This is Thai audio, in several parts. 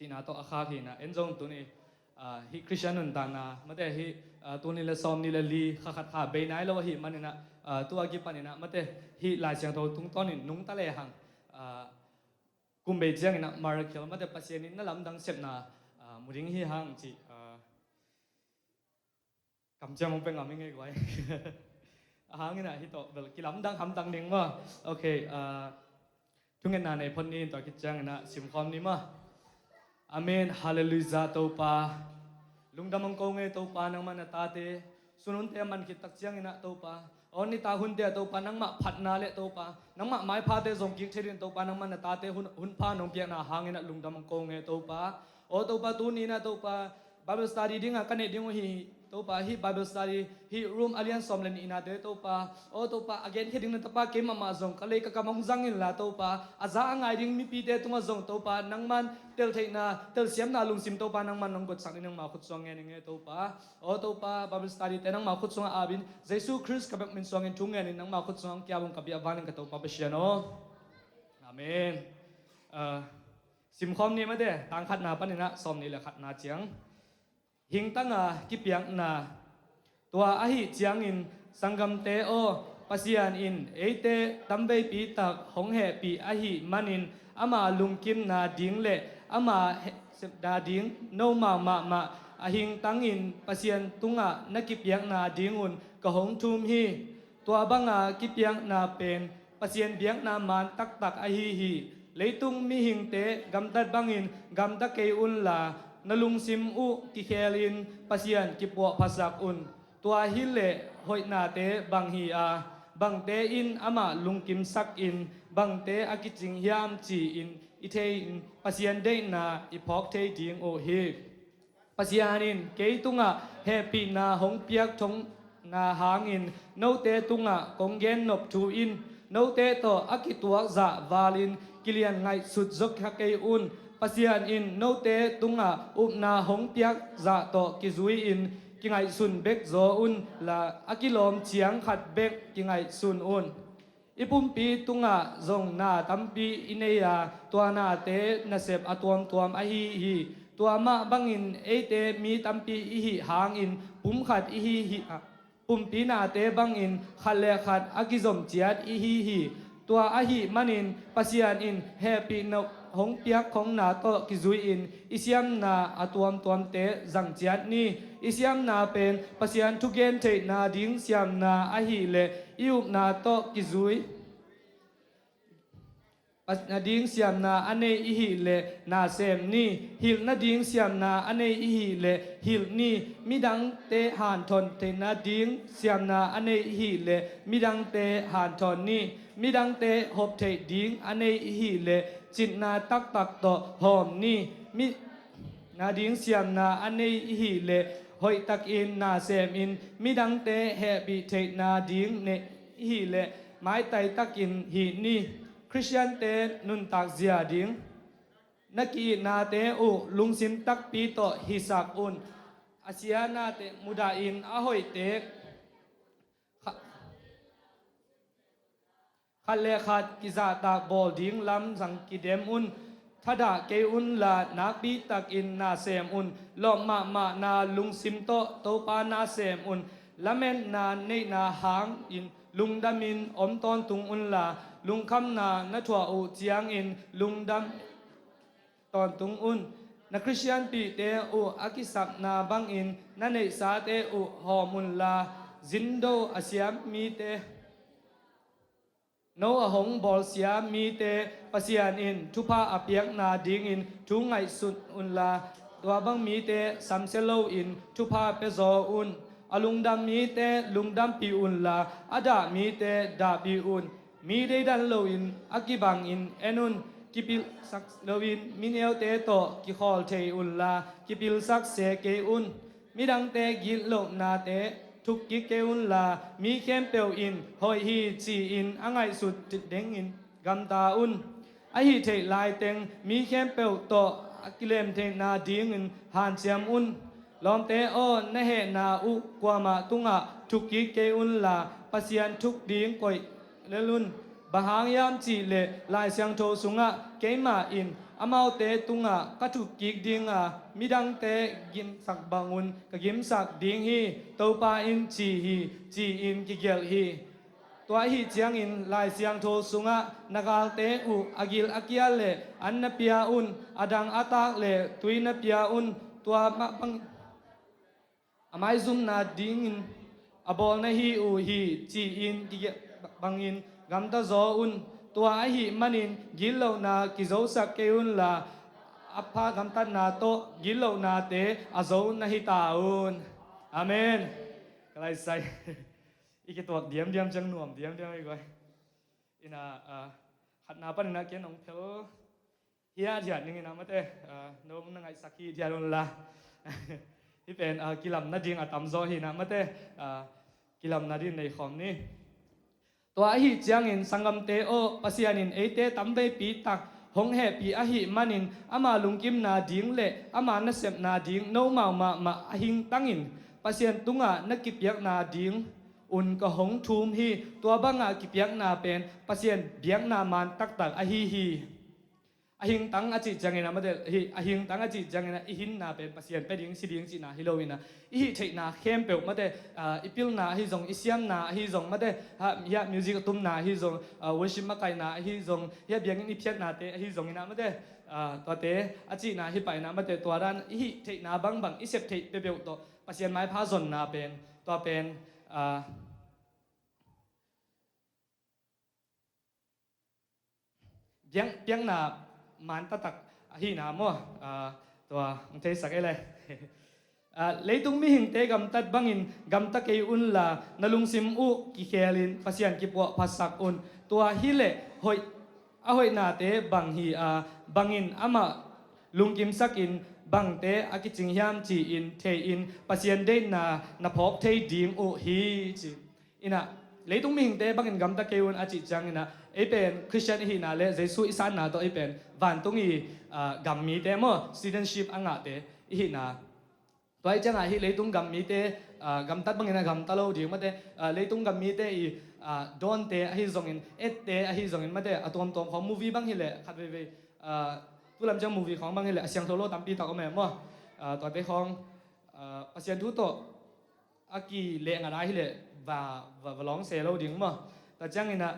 สินาโตอาคาขีนะเอ็นจงตัวนี้ฮิคริสเตียนต่างนะมาแต่ฮิตัวนี้ละซอมนี่ละลีขัดขาเบนายแล้วฮิมันนี่นะตัวกิปันนี่นะมาแต่ฮิลายเสียงโตตุงตอนนี้นุ่งตะเลหังกุมเบจียงนะมาร์เคิลมาแต่ปัสเซียนินนั่นลำดังเสพนะมุริงฮิหังจีกำจังมันเป็นงามิงไงกว่าหางนี่นะฮิโตเบลกิลำดังหำดังหนึ่งว่าโอเคทุกเงินนาในพนนี้ตัวกิจจังนะสิมคอมนี่มาอาเมนฮาเลลูยาตัวปาลุงดำมังกงเอตัวปานังมันตาเตสุนุนเตมันคิดตักเจียงนะตัวปาอันนี้ตาหุ่นเตตัวปานังมาผัดนาเลตัวปานังมาไม้พาเตส่งกิจเชรินตัวปานังมันตาเตหุ่นพานงเปียนาหางนะลุงดำมังกงเอตัวปาโอตัวปาตัวนี้นะตัวปาBible study dia ngah kan dia hi topa hi Bible study hi room alliance somlen ina de topa o topa again he ding topa ke mama zong kale ka kamong zangin la topa aza angai ding mi pi te tunga zong topa nangman tel theina tel siam na lung sim topa nangman nong got sang nang ma khut song nge topa o topa Bible study te nang ma khut song abin Jesus Christ ka bak min song in tung nge nang ma khut song kya bong ka bia ban ka topa besiano amen sim khom ni ma de tang khat na pan na som ni la khat na chiangหิงตั้งกิเปียงนาตัวอาหิเจียงอินสังกัมเตโอปัสยานอินเอเตตัมเบปีตักหงเหปีอาหิมันอินอามาลุงกิมนาดิงเละอามาดาดิงโนมาอาหิงตั้งอินปัสยานตุงนักกิเปียงนาดิงอุนกะหงทุมฮีตัวบังกิเปียงนาเป็นปัสยานเบียงนามันตักอาหิฮีเลยตุงมีหิงเตกัมตัดบังอินกัมตะเกอุนลานลุงซิมอุกิเคลินปัสยันกิปวภาษาอุนตัวฮิเลหอยนาเตบังฮีอาบังเตอินอามาลุงกิมซักอินบังเตอากิจิงยามจีอินอิเทอินปัสยันเดนาอิพอกเทดิงโอเฮปัสยันอินเกตุงะเฮปีนาหงเปียกทงนาหางอินโนเตตุงะกงเกนนบทูอินโนเตโตอากิตัวซาวาลินกิเลียนไงสุดจกฮักเกอุนปัสยานอินโนเตตุงะอุปนาหงเปียกจะโตกิจุยอินกิไงสุนเบกโซอุนละอากิลอมเฉียงขัดเบกกิไงสุนอุนอิปุ่มปีตุงะจงนาตัมปีอินเนียตัวนาเตนเสบอตวมอหิฮีตัวมาบังอินเอเตมีตัมปีอิหิหางอินปุ่มขัดอิหิฮีปุ่มปีนาเตบังอินขัดเลขัดอากิจอมเจียดอิหิฮีตัวอหิมันินปัสยานอินเฮปีนหงเปียกของนาโตกิจุยอินอิสยามนาอตวมเตจังเจียดนี่อิสยามนาเป็นปัสยานทุกเกนเทนาดิ้งสยามนาอหิเลอิวนาโตกิจุยปัสนาดิ้งสยามนาอันเนอิหิเลนาเซมนี่ฮิลนาดิ้งสยามนาอันเนอิหิเลฮิลนี่มิดังเตหานทนเทนาดิ้งสยามนาอันเนอิหิเลมิดังเตหานทนนี่มิดังเตหบเทดิ้งอันเนอิหิเลจิตนาตักโตหอมนี่มินาดิ้งเสียมนาอันนี้หิเลหอยตักอินนาเซมอินมิดังเตเฮบิเทนาดิ้งเนหิเลไม้ไตตักอินหินี่คริสเตียนเตนุนตักเสียดิ้งนักกีนาเตอุลุงซิมตักปีโตฮิสักอุนอาเซียนาเตมุดาอินอาหอยเตขัดเลขัดกิจาตากบอลดิ้งลำสังกิเดมอุนทัดาเกอุนลานักบีตักอินนาเซมอุนลอมานาลุงซิมโตโตปานาเซมอุนละเมนนาเนนาหางอินลุงดามินอมตอนตุงอุนลาลุงคำนาณทัวอุเจียงอินลุงดำตอนตุงอุนนักคริสเตียนปีเตอุอากิสักนาบังอินนันเนสาเตอุหอมุนลาจินโดอาเซียมมีเตโนอหงบอลเสียมีเตปัสยานอินทุพาอเปียกนาดิงอินทุงไงสุดอุนลาตัวบังมีเตซัมเซโลอินทุพาเปโซอุนอลุงดำมีเตลุงดำปีอุนลาอาดามีเตดาปีอุนมีเดดันโลอินอากิบังอินเอนุนกิปิลสักโลวินมิเนลเตโตกิคอลเทอุนลากิปิลสักเซเกอุนมิดังเตกิโลนาเตทุกกิเกอุนลามีเข้มเปียวอินหอยฮีจีอินอ่างไงสุดติดเด้งอินกัมตาอุนไอฮีเทลายเต็งมีเข้มเปียวโตอักิเลมเทนาดิงอินหานเซียมอุนลอมเตโอเนเหนาอุกวามาตุงะทุกกิเกอุนลาปัสยันทุกดิงก่อยเลลุนบะหางยามจีเลลายเสียงโทสุงะเกมาอิน amau te tunga katu kik dinga midang te gim sak bangun ka gim sak ding hi topa in chi in kigel hi tua hi chiang in lai siang tho sunga nagal te u agil akial le anna pia un adang atak le tuina pia un tua ma bang amai zum na ding in abol na hi u hi chi in kigel bangin gamta zo un tua hi manin gilo na kizo sak ke un la apa gamta na to gilo na te azo na hi taun amen kalai sai ikituak diam jang nuam diam ai goi ina khat na pan na ken ong thel hia jat ning ina mate nom na ngai sakhi dialon la hi pen kilam na ding atam zo hi na mate kilam na din nei khom ni tua hi chiang in sangam te o pasianin eite tambe pi tak hong he pi a hi manin ama lungkim na ding le ama na sep na ding no ma ahing tangin pasien tunga nakipyak na ding un ka hong thum hi tua banga kipyak na pen pasien biak na man tak a hi ahing tang achi jangena madel hi ahing tang achi jangena ihin na pen pasien peding siding chi na hilowina hi thei na khem pe mate ipil na hi zong isiam na hi zong mate ya music tum na hi zong worship ma kai na hi zong ya biang ni phiat na te hi zong ina mate to te achi na hi pai na mate to ran hi thei na bang isep thei pe pe to pasien mai pha zon na pen to pen biang na man ta tak hi na mo to ang te sak ele leitung mi hing te gam tat bangin gam ta ke un la nalung sim u ki khelin pasian ki po pasak un tua hi le hoi na te bang hi bangin ama lungkim sakin bang te akiching hiam chi in the in pasian de na phok thei ding u hi chi ina leitung mi hing te bangin gam ta ke un achi chang ina epen Christian hi na le Jesu isan na to epen van tungi gam mi te mo citizenship anga te hi na toy chang hi leitung gam mi te gam tat bangina gam talo ding mate leitung gam mi te i don te hi zongin et te hi zongin mate atom tom khom movie bang hi le khat ve tu lam chang movie khong bang hi le asyang tholo tampi ta ko me mo to te khong pasien thu to aki le nga hi le và long se lo ding mo ta chang ina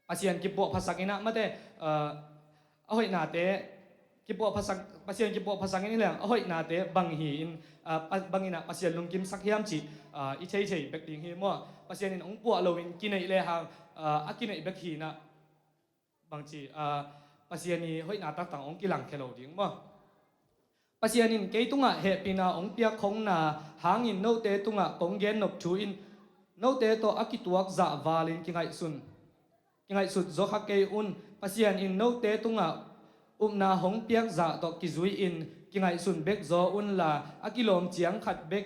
pasien ki po phasak ina mate ahoi na te ki po phasak pasien ki po phasak ni lang ahoi na te bang hi in bangina pasien lungkim sakhiam chi i chei bek ding hi mo pasien in ong po lo in kinai le hang akinai bek hi na bang chi pasien ni hoi na tak tang ong kilang khelo ding mo pasien in ke tunga he pina ong pia khong na hangin no te tunga kong gen nop thu in no te to akituak za walin kingai sut zo kha ke un pasian in no te tunga na hong piak za to kizui in kingai sun bek zo un la akilom chiang khat bek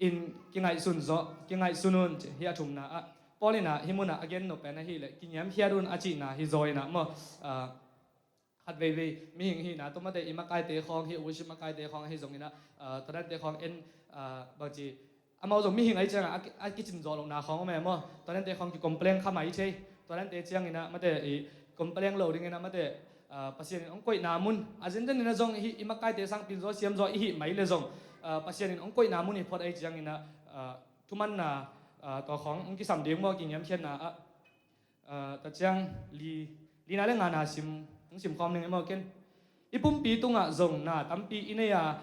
in kingai sun zo kingai sunun hi athum na polina himuna again no pena hi le kinyam hiarun achi na hi zoina mo khat ve mi hing hi na to ma te imakai te khong hi ushi makai te khong hi zongina taran te khong en bangchi amao zong mi hing ai chang a kitchen zo long na khong me mo taran te khong ki complain kha mai chei taran te chiang ina ma te i complain lo ding ina ma te pasien ong koi namun agenda ni na zong hi imakai te sang pin zo siam zo hi mai le zong pasien ong koi namun hi phot ai chiang ina thuman na to khong ong ki sam ding mo ki nyam khian na ta chiang li na le nga na sim khom ning mo ken ipum pi tunga zong na tampi ineya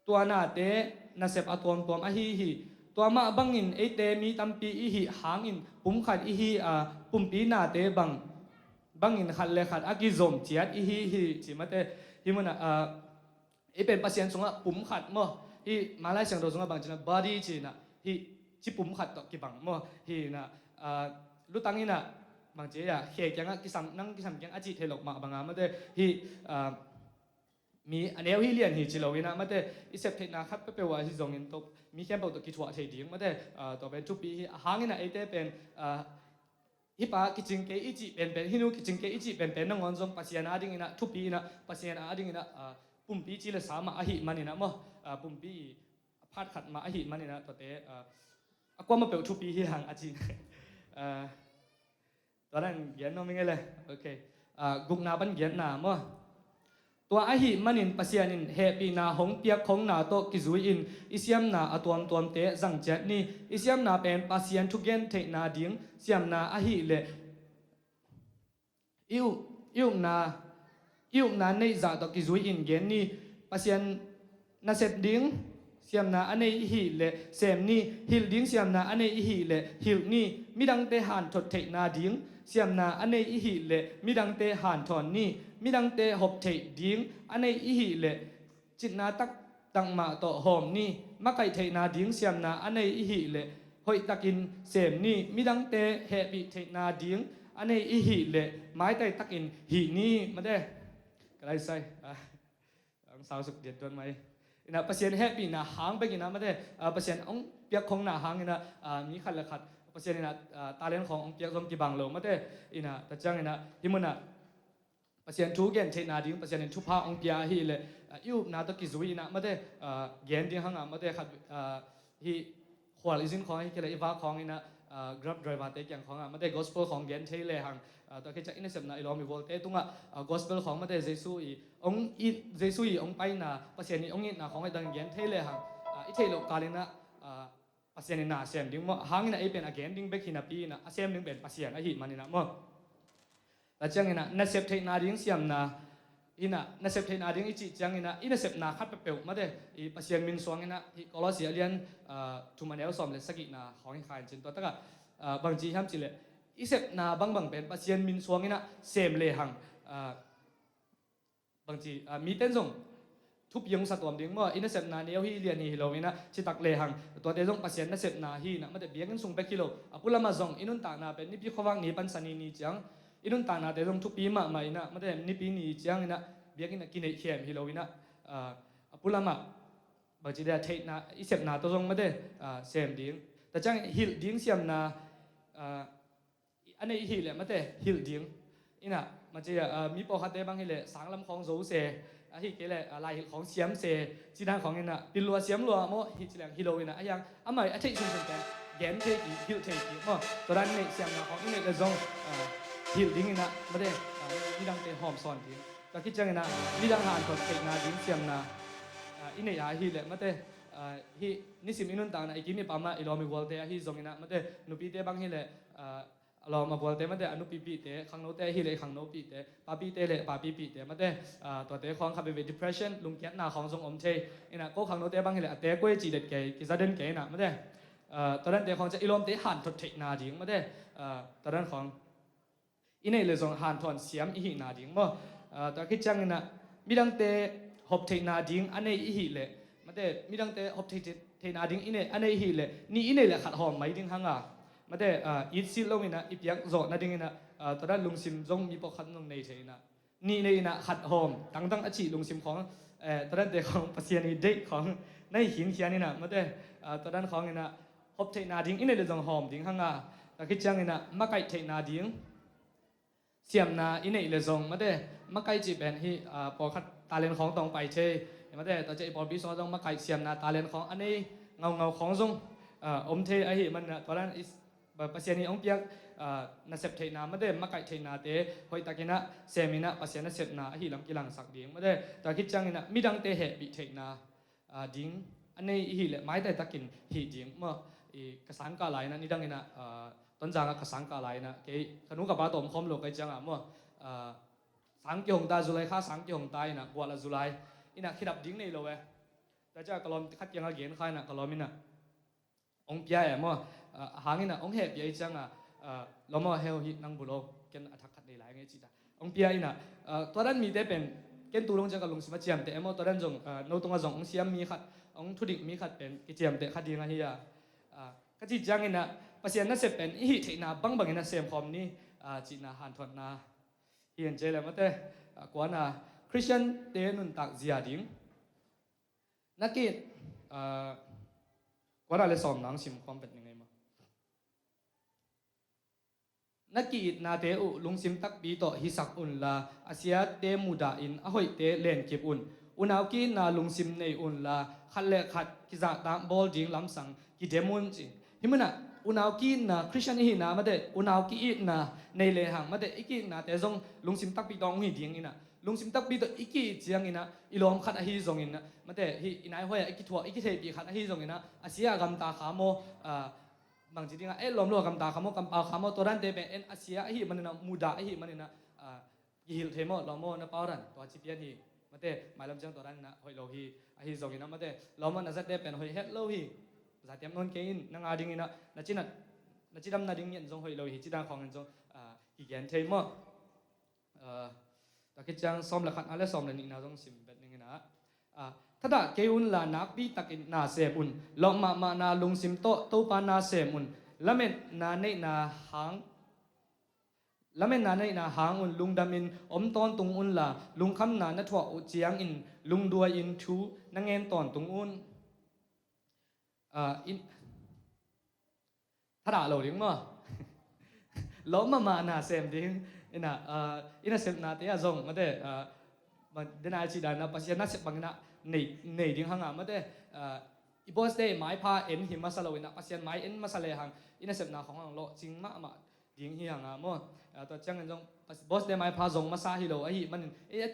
tua na te na sep atom tom a hi tua ma bangin ate mi tampi i hi hangin pum khat i hi pum pi na te bangin khat le khat aki zom chiat i hi chi mate hi mona e pen pasien sunga pum khat mo hi malai sang do sunga bang china body chi na hi chi pum khat to ki bang mo hi na lutangina bang che ya he kyang ki sam kyang achi thelok ma banga mate hi mi aneu hi lian hi chilowina mate isep theina khat pe wa hi zongin to mi khem to ki thwa thei ding mate to ben chu pi hi hangina ate pen hi pa kiching ke ichi pen hinu kiching ke ichi pen na ngon zong pasian ading ina thu pi ina pasian ading ina pumpi chi le sama a hi manina mo pumpi phat khat ma a hi manina to te akwa ma pe thu pi hi hang achi to nan yan no mingele okay กุกนาบันเกียนนามั่วตัวอาหิมันินปัสยานินเฮปีนาหงเปียกของนาโตกิจุยอินอิเซียมนาอตัวมตัวมเตะจังเจ็ดนี่อิเซียมนาเป็นปัสยานทุกเกนเทนาดิ้งเซียมนาอาหิเลอิวนาในจ่าโตกิจุยอินเกนนี่ปัสยานนาเซตดิ้งเสียมนาอันในหิเลเซมนี่หิลดิ้งเสียมนาอันในหิเลหิลนี่มิดังเตหันทดเทนาดิ้งเสียมนาอันในหิเลมิดังเตหันทอนนี่มิดังเตหบเทดิ้งอันในหิเลจิตนาตักตังมาโตหอมนี่มาไก่เทนาดิ้งเสียมนาอันในหิเลหอยตะกินเซมนี่มิดังเตเฮปิเทนาดิ้งอันในหิเลไม้ไตตักอินหินี่มาได้กระไรใส่สาวสุดเด็ดด้วยไหมนะเปอร์เซ็นต์แฮปปี้นะหางไปกินนะไม่ได้เปอร์เซ็นต์องเปียกของหน้าหางนี่นะมีขัดละขัดเปอร์เซ็นต์นี่นะตาเลี้ยงขององเปียกทรงกี่บางโลไม่ได้อีนะแต่จังนี่นะที่มันนะเปอร์เซ็นต์ทุกเกณฑ์เทนาดิ้งเปอร์เซ็นต์ทุกภาคองเปียฮีเลยยูนาตะกิจุยนะไม่ได้เกณฑ์ดิ้งหางอ่ะไม่ได้ขัดฮีขวาลิซินของฮีเกลืออีวาของนี่นะgrab driver เตะอย่างของอ่ะไม่ได้ gospel ของเกณฑ์เทเลยหางตัวคิดจะอินเนสเซปนะอีลอมีวอลเตตุ้งอ่ะ gospel ของไม่ได้เยซูอีองอีเยซูอีองไปนะเปอร์เซ็นต์นี้องอีนะของไอ้ดังเกณฑ์เทเลยหางอีเทโลกาลินะเปอร์เซ็นต์นี่นะเซมดิ้งมั่วหางนี่นะไอ้เป็น again ดิ้งเบกฮินาปีนะเซมดิ้งเป็นเปอร์เซ็นต์ไอ้หิมันนี่นะมั่วแล้วจังนี่นะนักเซปเทนาดิ้งเสียมนะอีน่ะนักเซปเทนาดิ้งอีจิจังนี่นะอีนักเซปนาคัดเปลวมาได้อีเปอร์เซ็นต์มินสวงนี่นะอีโคลอสเซียเลียนทุมันเอลซอมเลสกินะของอีขายจริงตัวตั้งบางทีห้ามจิเลยอีเซปนาบางเป็นเปอร์เซ็นต์มินสวงนี่นะเซมเลยหังบางทีมีเต้นส่งทุบยงสะตัวดิ้งมั่วอินเซปนาเนียวฮีเลียนฮีโลวินะชิตักเลยหังตัวเดซงเปอร์เซ็นต์นักเซปนาฮีนะมันจะเบียงส่งไปกิโลปุลามาซงอินุนตานาเป็นนิพิขวังนิปันสันนีจังอินุนตานาเดซงทุบปีมาไม่นะมันจะนิปีนีจังนะเบียงกินเขียมฮีโลวินะปุลามาบางทีเดียเทนาอิเซปนาตัวซงมันจะเซมดิ้งแต่จังฮิลดิ้งเสียมนาอันนี้ฮิลเลยมันจะฮิลดิ้งอินะมันจะมีปอคัดเดบางฮิลเลยสังลำของโซเซฮิเกเลยลายของเสียมเซจีนังของอินะปิลัวเสียมลัวโมฮิจิแรงฮิโลอินะอย่างอันใหม่อันที่ชุนชุนกันแกนเทกีฮิลเทกีโมตัวนั้นเนี่ยเสียมนาของอินะจะซงฮิลดิ้งอินะมันจะมีดังเตหอมซอนดิ้งแต่คิดจังอินะมีดังหานคนเทนาดิ้งเสียมนาอินะยาฮิลเลยมันจะฮินิสิมินุนต่างนะอีกมีปามาอีลอมีวอลเตะฮิซงอินะมันจะนุปีเตะบางฮิเลยลอมาวอลเตะมันจะอนุปีปีเตะขังโนเตะฮิเลยขังโนปีเตะปาปีเตะเลยปาปีปีเตะมันจะตัวเตะของขับไป depression ลุงเกียรนาของทรงอมเชยอินะก็ขังโนเตะบางฮิเลยเตะก็จีเด็ดเกยกิซาเดนเกยนะมันจะตอนนั้นเตะของจะอีลอมเตะหันทดเทนาดิ้งมันจะตอนนั้นของอินะเลยทรงหันทอนเสียมอีหินาดิ้งมั้งตัวคิดจังอินะมีดังเตะหอบเทนาดิ้งอันนี้อีหิเลยมันจะมีดังเตะหอบเทนาดิ้งอินะอันนี้หิเลยนี่อินะเลยขัดหอมไม่ดิ้งหังอ่ะมันจะอีสิลงอินะอีเปียกโจนั่นดิ้งอินะตอนนั้นลุงซิมจงมีปกขัดลงในเทนะนี่ในอินะขัดหอมตั้งอาชีลุงซิมของตอนนั้นเด็กของปัสยานีเด็กของในหินเขียนนี่นะมันจะตอนนั้นของอินะหอบเทนาดิ้งอินะเลยจงหอมดิ้งหังอ่ะแต่คิดจังอินะมาไก่เทนาดิ้งเสียมนาอินะเลยจงมันจะมาไก่จีเป็นที่ปกขัดตาเลนของตรงไปเชยมันได้ต่อจากบอลบิสโนต้องมาไก่เสียมนาตาเลนของอันนี้เงาของทรงอมเทไอหิมันตอนนั้นแบบปัสยานีองเปียกนักเสพเทนามันได้มาไก่เทนาเตะหอยตะกินะเซมินะปัสยานักเสพนาไอหิลำกิลังสักดิ้งมันได้แต่คิดจังนะมีดังเตะเหบิเทนาดิ้งอันนี้ไอหิเลยไม้แต่ตะกินหิดิ้งเมื่อกระสังกาไหลนะนี่ดังนะต้นจางกระสังกาไหลนะเกยขนุกับปลาต้มคอมโลกไอจังเมื่อสังเกียงตาจุไลข้าสังเกียงตายนะบัวละจุไลอินะคิดดับดิ้งนี่เลยเว้ยแต่จะกลอมคัดยังเอาเกียนใครนะกลอมินะองเปียมั่วหางอินะองเฮปีไอจังล้อมเฮลฮินังบุโรเกนอัฐขัดในหลายไงจีตาองเปียอินะตัวนั้นมีแต่เป็นเกนตูลงจังกับลุงสิมาเจียมแต่มั่วตัวนั้นจงโนตรงกับจงองเสียมมีขัดองทุดิกมีขัดเป็นกิเจียมแต่ขัดดีไงเฮียก็จีจังอินะปัสยานักเสพเป็นอิหิเทนาบังอินะเซมคอมนี่จีน่าหันทอดนาเฮียนเจเลยมั่วแต่กว่าน่ะคริสเตียนเตนุนตักเสียดิ้งนักกีฬว่าเราเลยสอนหนังสิมความเป็นยังไงมานักกีฬนาเตอุลุงสิมตักปีโตฮิสักอุนลาอาเซียเตมุดาอินอหอยเตเลนเก็บอุนอุณาวกีนาลุงสิมในอุนลาขัดเละขัดกิจตามบอลดิ้งลำสังกิเดมุนจีฮิมันน่ะ อุณาวกีนะคริสเตียนอีนะมาเดอุณาวกีนะในเลหังมาเดอีกีนะแต่จงลุงซิมตักปีตองหิดิงอินะลุงซิมตักปีตอีกีเจียงอินะอีลอมขัดอหิจงอินะมาเดฮีอินายหัวอีกีทัวอีกีเทปีขัดอหิจงอินะอาเซียกำตาขาโมบางทีนี่เอลอมโลกำตาขาโมกำปาขาโมตัวนั้นเตเป็นเอ็นอาเซียฮีมันนะมูดาฮีมันนะยิลเทโมลอมโมนะปารันตัวจิเปียนฮีมาเดหมายลำจังตัวนั้นนะหอยโลฮีอหิจงอินะมาเดลอมมันนะจะเตเป็นหอยเฮดโลฮีจะเตรียมนนเกินนังอาดิงอินะนัจินัดนัจิดำนัดิงยันจงหอยโลฮีจิดาของยันจงอีแกนเทโมตะกิจังซ้อมละขัดอะไรซ้อมละนี่นะจงสิมเป็นยังไงนะถ้าได้เกยุนละนักปีตักินนาเสมุนลองมานาลุงสิมโตโตปานาเสมุนละเมนนาเนนาหางละเมนนาเนนาหางอุนลุงดามินอมตอนตุงอุนละลุงคำนาณถั่วอุเจียงอินลุงดัวอินทูนังเงินตอนตุงอุนถ้าได้เราเลี้ยงมั้งล้อมมานาเสมดิ้งอินะเสมนาเตียจงมาเดมันเดนายจีดานะปัสยานาเสบังนะในดิ้งหางมาเดอีบอสเดย์ไม้พาเอ็นหิมมาสโลวินะปัสยานไม้เอ็นมาสเลหังอินะเสมนาของเราจริงมาดิ้งเฮียงมั้งตัวจังเงินจงบอสเดย์ไม้พาจงมาซาฮิโลไอหิมัน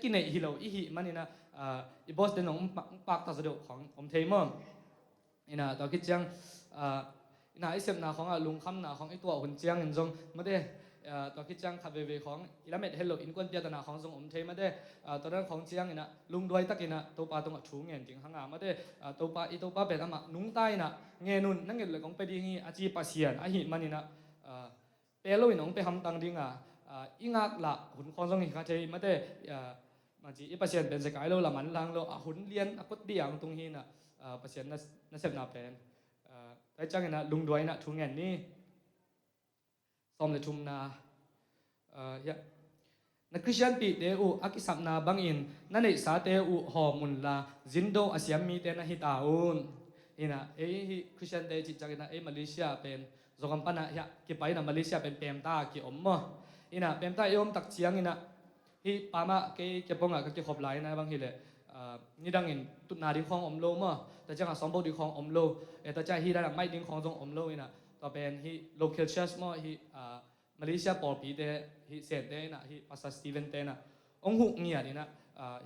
กินในฮิโลอีหิมันนี่นะอีบอสเดย์น้องปากตัดสะดวกของผมเทมั้งอินะตัวคิดจังน่าไอเสพนาของลุงคำนาของไอตัวหุ่นเจียงเงินจงมาได้ตัวคิดจังขับเวของอิลาเมดเฮลโลอินกวนเปียตนาของจงอมเทมาได้ตัวนั้นของเจียงนี่นะลุงด้วยตักินะตัวปลาตรงชูเงินจริงหางามาได้ตัวปลาอีตัวปลาเป็นอะไรนุ่งใต้นะเงินุนนั่งเงินเลยของไปดีงี้อาจีปัสเซียนอาหิมันนี่นะเปโลอินองไปทำตังดิ้งอิงักละหุ่นของจงหิคาเทมาได้มาจีอีปัสเซียนเป็นสกายโลละมันลังโลหุ่นเลียนกุดเดียงตรงนี้นะปัสเซียนนั่นเสพนาเป็นแต่จังนะลุงด้วยนะทุงเงินนี่ซ้อมเลยทุมนานักคริสเตียนปีเตอูอักิสับนาบังอินนั่นเองสาเตอูหอมุนลาจินโดอาเซียมีเตนะฮิตาอุนอินะคริสเตียนเตจิจังนะมาเลเซียเป็นจงกำปั้นนะกี่ไปนะมาเลเซียเป็นเปมตากี่อมมะอินะเปมตาเอมตักเชียงอินะฮิปามากี่ปงก็กี่ขบไหลนะบางทีเลยนี่ดังอินตุนาดิของอมโลมะแต่จังสอมบูดิของอมโลแต่ใจฮิได้ไม่ดิของจงอมโลอินะต่อเป็นฮิ local church มะฮิมาเลเซียปอลปีเตฮิเซนเตนะฮิภาษาสตีเวนเตนะองหุเงียดินะ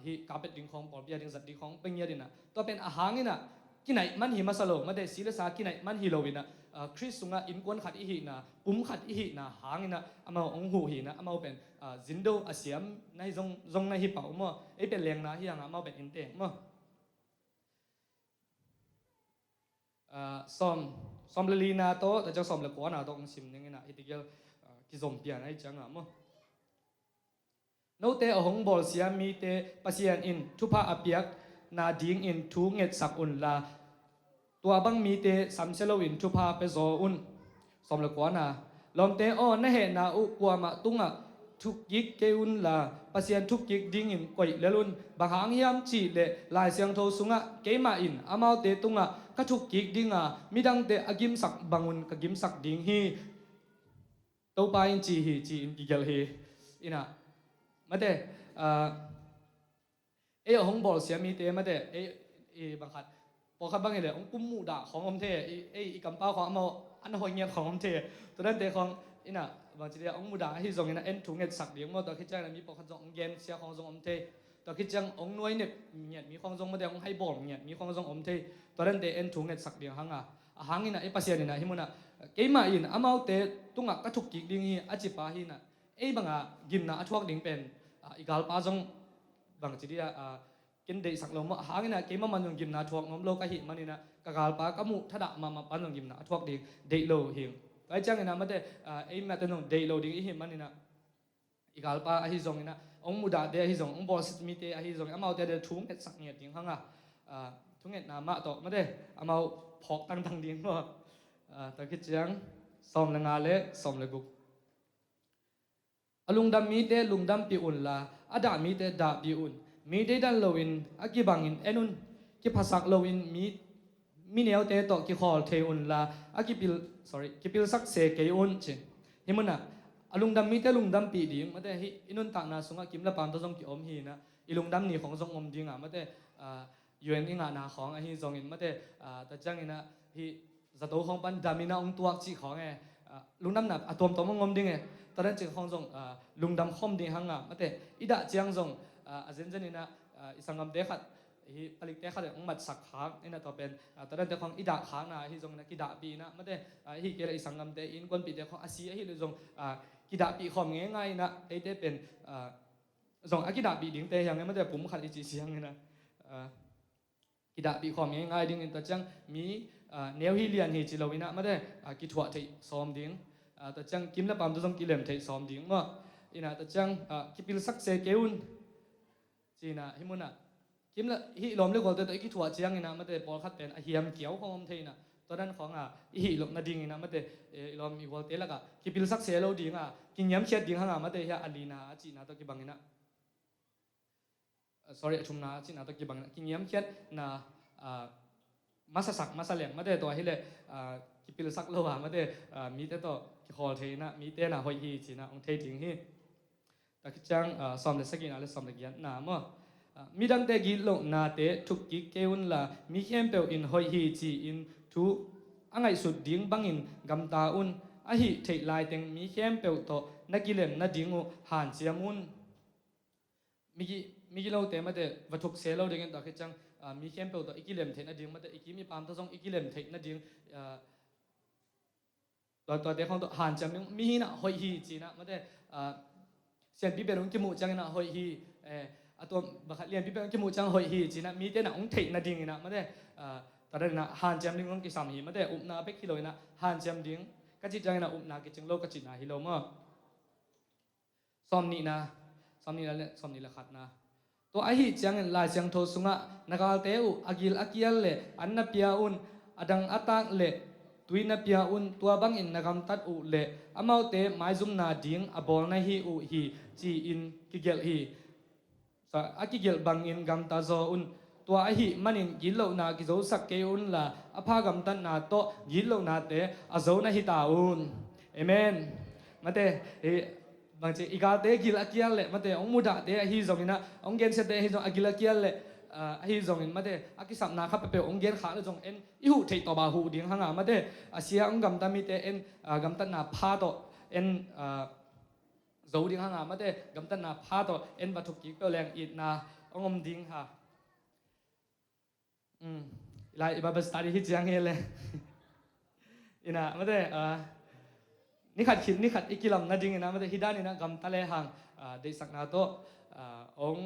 ฮิกาเป็ดดิงของปอลปีดิงสัตดิงของเป็นเงียดินะต่อเป็นอาหารนี่นะกินไหนมันหิมาสโลมาได้ศิลสากินไหนมันฮิโลวินะคริสต์สุงะอินกวนขัดอีหินะปุ่มขัดอีหินะหางนี่นะอามาองหุหินะอามาเป็นจินโดอาเซียมในจงในฮิปเป่ามั่วไอเป็นแรงนะฮิยังอามาเป็นอินเตงมั่วซ้อมเลลีนาโตแต่จะซ้อมเลกัวนาโตองซิมยังไงนะฮิติเกลกิจอมเปียนไอจังอ่ะมั่วโนเตอหงบอลเสียมีเตปัสยานอินทุพาอเปียกนาดิงอินทุเงตสักอุนลาตัวบังมีเตสัมเซโลอินทุพาเปโซอุนสมเลกัวนาลอมเตอนะเฮนาอุกัวมาตุงะทุกยิกเกอุนลาปัสยานทุกยิกดิงอินก่อยเลลุนบางหางยามจีเลลายเสียงโทสุงะเกมาอินอามาเตตุงะกะทุกยิกดิงะมิดังเตอกิมสักบังอุนกะกิมสักดิงฮีตัวไปอินจีฮีจีอินกิเกลฮีอินะมาเดหงบอลเสียมีเตมาเดบางขัดพอขัดบางอย่างเลยองกุมมูดาของอมเทอีกำเป้าของอมอันหอยเงียบของอมเทตัวนั้นเตของอินะบางทีเดียองมูดาที่ทรงอินะเอ็นถุงเงินสักเดียวมาตัวคิดจังมีพอขัดทรงองเกนเสียของทรงอมเทตัวคิดจังองนวยเนี่ยมีของทรงมาเดียองให้บอลเนี่ยมีของทรงอมเทตัวนั้นเตเอ็นถุงเงินสักเดียวหางอินะปัสยานินะฮิมุนะเกมาอินอามาเตตุงะกะทุกกิกดิ้งฮีอาจิปาฮีนะบางกิมนะทวกดิ้งเป็นอีกาลปาจงบางทีเดียกินเดสักลมหางนะเกมามันยงกิมนะทวกน้มโลกะหิมันนี่นะกะกาลปากะมุทะดะมาปันยงกิมนะทวกดิ้งเดโลหิงไว้จังนะมาเดแมตนงเดโลดิ้งหิมันนี่นะอีกาลปาอหิจงนี่นะองมุดาเดอหิจงองบอสมีเตอหิจงอามาเตเดทุงเอ็ดสักเงียดิ้งหางทุงเอ็ดนามะต่อมาเดอามาพอกตั้งดิ้งว่าตะคิดจังสอมละงาเลสอมละกุกลุงดำมีเตลุงดำปีอุนลาอดามีเตดาปีอุนมีเตดันโลวินอากิบังอินเอนุนกิภาษาโลวินมีเนียวเตโตกิขอลเทอุนลาอากิปิลสักเซเกอุนเชฮิมุนะลุงดำมีเตลุงดำปีดิ้งมาเตฮิอินุนตักนาสุงะกิมละปามตะจงกิอมฮีนะอิลุงดำนี่ของจงอมดิ้งมาเตยูเอ็นอิงานาของอหิจงอินมาเตตะจังอินะฮิ จะโตของปันดามินาองตัวจีของไงลุงดำหนับตัวตัวมังงมดิ้งไงตอนนั้นจึงของทรงลุงดำคมดิ้งหังอ่ะมาเตะอีดาเจียงทรงอาเซนเจนี่นะอิสังกัมเดขัดฮีผลิตเดขัดองมัดสักขางนี่นะตัวเป็นตอนนั้นเด็กของอีดาขางนะฮีทรงนะกีดาปีนะมาเตะฮีเกลอิสังกัมเดอินคนปีเด็กของอาเซียฮีเลยทรงกีดาปีของง่ายๆนะไอเดเป็นทรงกีดาปีดิ้งเตะอย่างไงมาเตะผมขัดอีจีเสียงนี่นะกีดาปีของง่ายๆดิ้งแต่จังมีเนียวฮีเลียนฮีจิโลวินะมาได้กิถวะที่ซ้อมดิ้งแต่จังกิมละปั๊มตัวต้องกิเลมที่ซ้อมดิ้งว่าอินะแต่จังกิปิลสักเซเกอุนจีน่ะฮิมุนะกิมละฮีลมเลือกว่าตัวกิถวะเจียงอินะมาได้ปอลคัดเป็นเฮียมเกี่ยวของอมเทนะตอนนั้นของฮีลมนาดิ้งอินะมาได้ลมอีวอลเตละกะกิปิลสักเซโลดิ้งกินยำเชียดดิ้งห่างมาได้เฮียอาลีนาจีน่ะตัวกิบังอินะ sorry ชุมนาจีน่ะตัวกิบังอินะกินยำเชียดนะมาสักมาสเลียงมาได้ตัวให้เลยกิปิลสักโลวะมาได้มีแต่ตัวขอเทนะมีแต่นะหอยฮีจีนะองเทถิงฮีแต่กิจังสอมเลสกินอะไรสอมเลกินน้ำมีดังแต่กิโลนาเตทุกกิเกอุนละมีเข้มเปลอินหอยฮีจีอินทุอังไงสุดดิ้งบังอินกำตาอุนอะฮีเทลายเต็งมีเข้มเปลโตนักกิเลมนักดิ้งอุหันเจียมุนมีกิโลเตมาได้วัตถุเซลล์เด้งตัวกิจังมีเข้มเปลตัวอีกิเลมเทนดิ้งมาได้อีกิมีปามตัวทรงอีกิเลมเทนดิ้งตัวเด็กของตัวหันจำนึงมีนะหอยฮีจีนะมาได้เสียนปีเป็นองค์จมูกจังนะหอยฮีตัวบักเรียนปีเป็นองค์จมูกจังหอยฮีจีนะมีแต่นะองค์เทนดิ้งนะมาได้ตอนนั้นนะหันจำนึงองค์กิสามฮีมาได้อุปนาเบกฮิโลนะหันจำดิ้งก็จิตจังนะอุปนากิจังโลกจิตนะฮิโลมั้งซ้อมนี่ละขัดนะตัวไอฮีจังลายจังโทสุงะนักเอาเตอุอากิลอากิลเล่อันนับเปียอุนอดังอัตังเล่ตุยนับเปียอุนตัวบังอินนักำตัดอุเล่อามาเตไม้ซุมนาดิ้งอบอลนาฮีอุฮีจีอินกิเกลฮีอากิเกลบังอินกำตาโซอุนตัวไอฮีมันอินกิโลนากิโซสักเกอุนละอภากำตัดนาโตกิโลนาเตอาโซนาฮิตาอุนเอเมนมาเตบางทีอีกาเตะกิลอากิลเล่มาเตะองมุดาเตะฮีซองอินะองเกนเซเตะฮีซองอากิลอากิลเล่ฮีซองอินมาเตะอากิสัมนาครับเปองเกนขาเลยซองเอ็นอิหูเทตบาหูดิ้งห่างมาเตะอาเซียองกัมตามีเตะเอ็นกัมตันนาพาโตเอ็นโจดิ้งห่างมาเตะกัมตันนาพาโตเอ็นวัตถุกิเปแรงอิดนาองอมดิ้งฮะไลน์บับสตาร์ดีฮิตยังเฮเลยอินะมาเตะนี่ขัดอีกิลำนั่นจริงนะมันจะฮิดานี่นะกำตะเลหังได้สักนาโตอง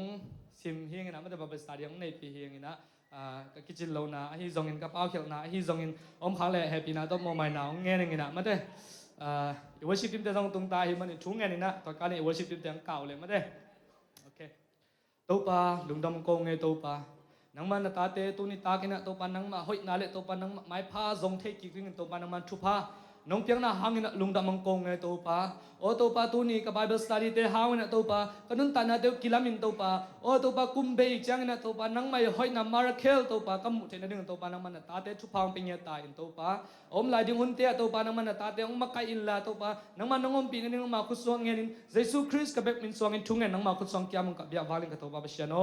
ซิมเฮียงนะมันจะแบบสตาร์ดิองในปีเฮียงนะก็คิดจิตเรานะฮิซองอินกับเอาเขียวนะฮิซองอินอมขาเล่แฮปปี้นะโตโมไม่หนาวเงี้ยนึงนะมันจะอีเวอร์ชิปทีมเตะต้องตรงตาฮิมันชุ่งเงี้ยนี่นะตอนการนี้อีเวอร์ชิปทีมเตะเก่าเลยมันจะโอเคตัวปลาลุงดำโกงไงตัวปลานังมันตาเตตัวนี้ตากินะตัวปลานังมาหอยนาเล่ตัวปลานังไม้ผ้าทรงเทกิกินตัวปลานังมันชุบผ้าน้องเพียงน่ะหางนะลุงดำมังกงไงตัวปาโอตัวปาตัวนี้กับ Bible study เตะหางนะตัวปาก็นุ่นตานะเตะกิลามินตัวปาโอตัวปากุมเบย์จังนะตัวปานังไม่หอยนะมาราเคลตัวปากำมุเทนดึงตัวปานังมันตาเตะชุบพางเป็นยาตายตัวปาอมลายดึงหุ่นเตะตัวปานังมันตาเตะอมมาไกอินลาตัวปานังมันนังอมปีนึงมาคุสวงเงินเยซูคริสต์กับเบกมินสวงเงินทุ่งเงินนังมาคุสวงเกียมุกับเบียร์วาลิงกับตัวปาเบชโน